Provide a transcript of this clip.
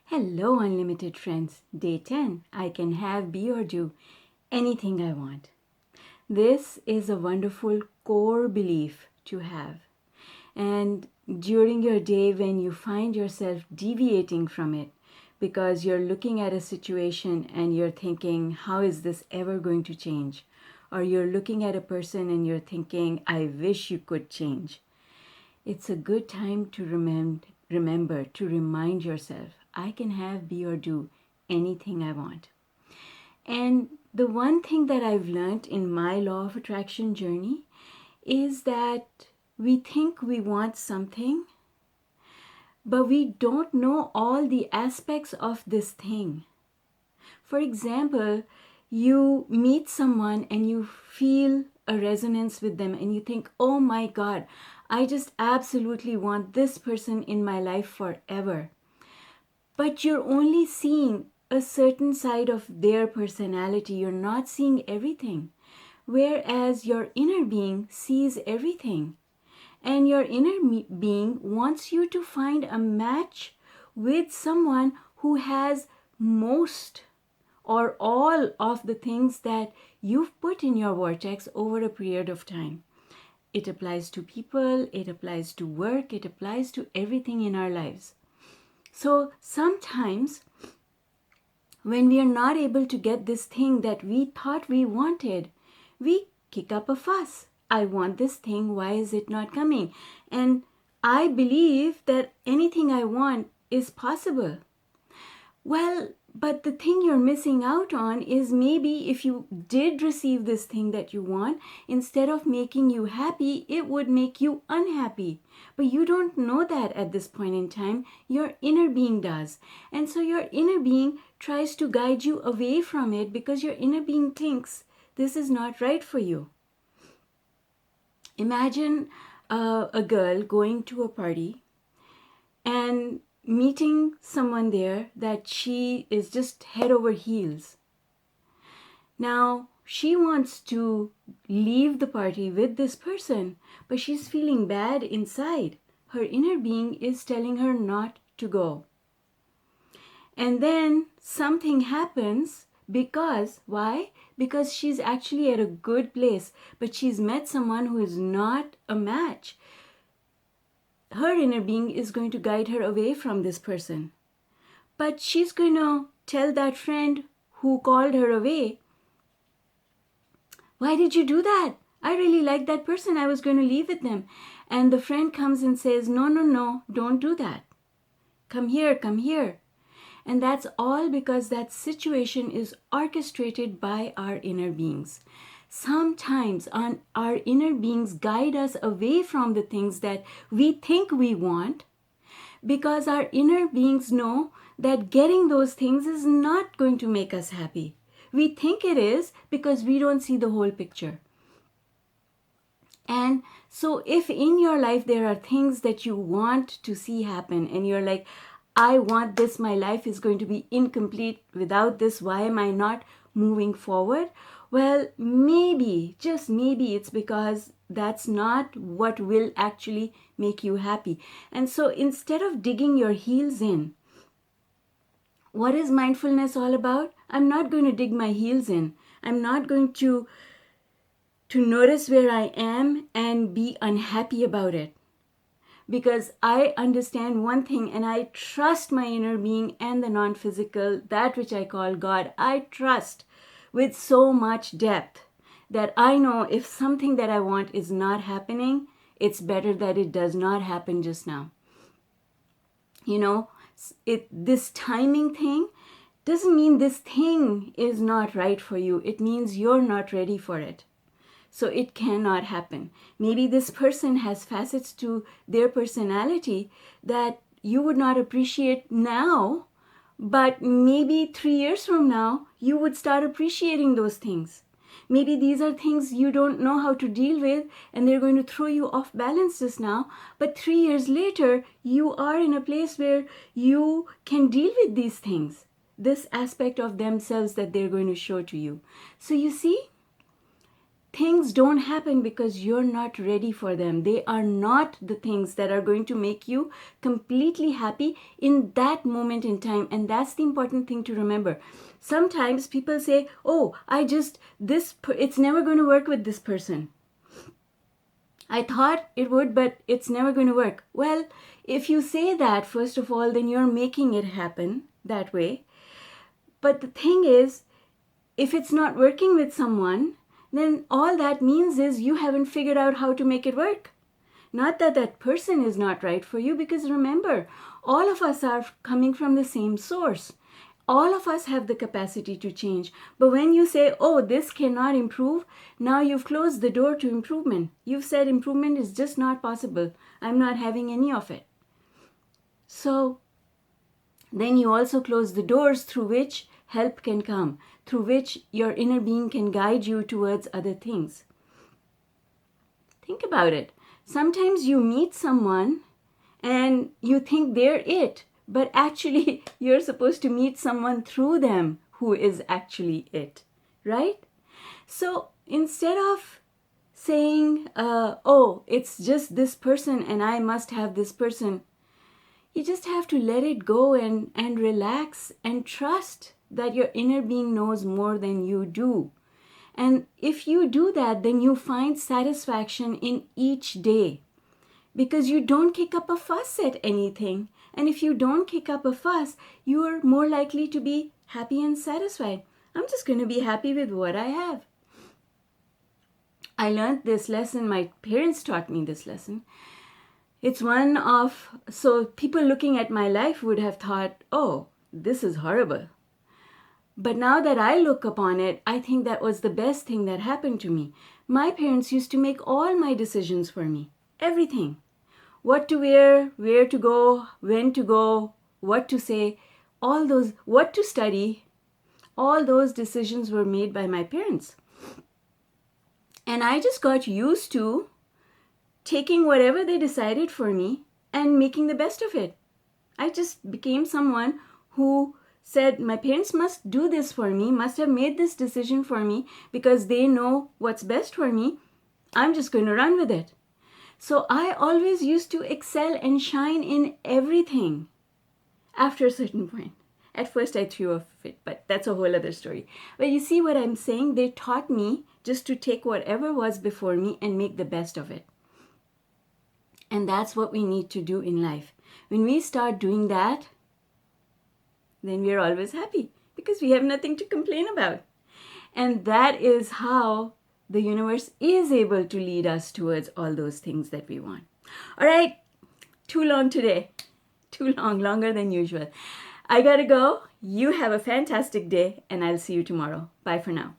Hello, unlimited friends. Day 10. I can have, be, or do anything I want. This is a wonderful core belief to have. And during your day, when you find yourself deviating from it because you're looking at a situation and you're thinking, how is this ever going to change? Or you're looking at a person and you're thinking, I wish you could change. It's a good time to remember to remind yourself, I can have, be, or do anything I want. And the one thing that I've learned in my law of attraction journey is that we think we want something, but we don't know all the aspects of this thing. For example, you meet someone and you feel a resonance with them and you think, oh my God, I just absolutely want this person in my life forever. But you're only seeing a certain side of their personality. You're not seeing everything. Whereas your inner being sees everything. And your inner being wants you to find a match with someone who has most or all of the things that you've put in your vortex over a period of time. It applies to people, it applies to work, it applies to everything in our lives. So sometimes when we are not able to get this thing that we thought we wanted, we kick up a fuss. I want this thing, why is it not coming? And I believe that anything I want is possible. Well, but the thing you're missing out on is maybe if you did receive this thing that you want, instead of making you happy, it would make you unhappy. But you don't know that at this point in time. Your inner being does. And so your inner being tries to guide you away from it because your inner being thinks this is not right for you. Imagine a girl going to a party and meeting someone there that she is just head over heels. Now, she wants to leave the party with this person, but she's feeling bad inside. Her inner being is telling her not to go. And then something happens because, why? Because she's actually at a good place, but she's met someone who is not a match. Her inner being is going to guide her away from this person. But she's going to tell that friend who called her away, why did you do that? I really like that person. I was going to leave with them. And the friend comes and says, no, don't do that. Come here. And that's all because that situation is orchestrated by our inner beings. Sometimes our inner beings guide us away from the things that we think we want because our inner beings know that getting those things is not going to make us happy. We think it is because we don't see the whole picture. And so if in your life there are things that you want to see happen and you're like, I want this, my life is going to be incomplete without this, why am I not moving forward? Well, maybe, just maybe it's because that's not what will actually make you happy. And so instead of digging your heels in, what is mindfulness all about? I'm not going to dig my heels in. I'm not going to notice where I am and be unhappy about it. Because I understand one thing and I trust my inner being and the non-physical, that which I call God, I trust with so much depth that I know if something that I want is not happening, it's better that it does not happen just now. You know, this timing thing doesn't mean this thing is not right for you. It means you're not ready for it. So it cannot happen. Maybe this person has facets to their personality that you would not appreciate now, but maybe 3 years from now, you would start appreciating those things. Maybe these are things you don't know how to deal with and they're going to throw you off balance just now. But 3 years later, you are in a place where you can deal with these things, this aspect of themselves that they're going to show to you. So you see, things don't happen because you're not ready for them. They are not the things that are going to make you completely happy in that moment in time. And that's the important thing to remember. Sometimes people say, oh, it's never going to work with this person. I thought it would, but it's never going to work. Well, if you say that, first of all, then you're making it happen that way. But the thing is, if it's not working with someone, then all that means is you haven't figured out how to make it work. Not that that person is not right for you, because remember, all of us are coming from the same source. All of us have the capacity to change. But when you say, oh, this cannot improve, now you've closed the door to improvement. You've said improvement is just not possible. I'm not having any of it. So then you also close the doors through which help can come, through which your inner being can guide you towards other things. Think about it. Sometimes you meet someone and you think they're it, but actually you're supposed to meet someone through them who is actually it, right? So instead of saying, oh, it's just this person and I must have this person, you just have to let it go and relax and trust that your inner being knows more than you do. And if you do that, then you find satisfaction in each day, because you don't kick up a fuss at anything. And if you don't kick up a fuss, you are more likely to be happy and satisfied. I'm just going to be happy with what I have. I learned this lesson. My parents taught me this lesson. It's so people looking at my life would have thought, oh, this is horrible. But now that I look upon it, I think that was the best thing that happened to me. My parents used to make all my decisions for me. Everything. What to wear, where to go, when to go, what to say, what to study, all those decisions were made by my parents. And I just got used to taking whatever they decided for me and making the best of it. I just became someone who said, my parents must do this for me, must have made this decision for me because they know what's best for me. I'm just going to run with it. So I always used to excel and shine in everything after a certain point. At first I threw a fit, but that's a whole other story. But you see what I'm saying? They taught me just to take whatever was before me and make the best of it. And that's what we need to do in life. When we start doing that, then we're always happy because we have nothing to complain about. And that is how the universe is able to lead us towards all those things that we want. All right, too long today. Too long, longer than usual. I gotta go. You have a fantastic day, and I'll see you tomorrow. Bye for now.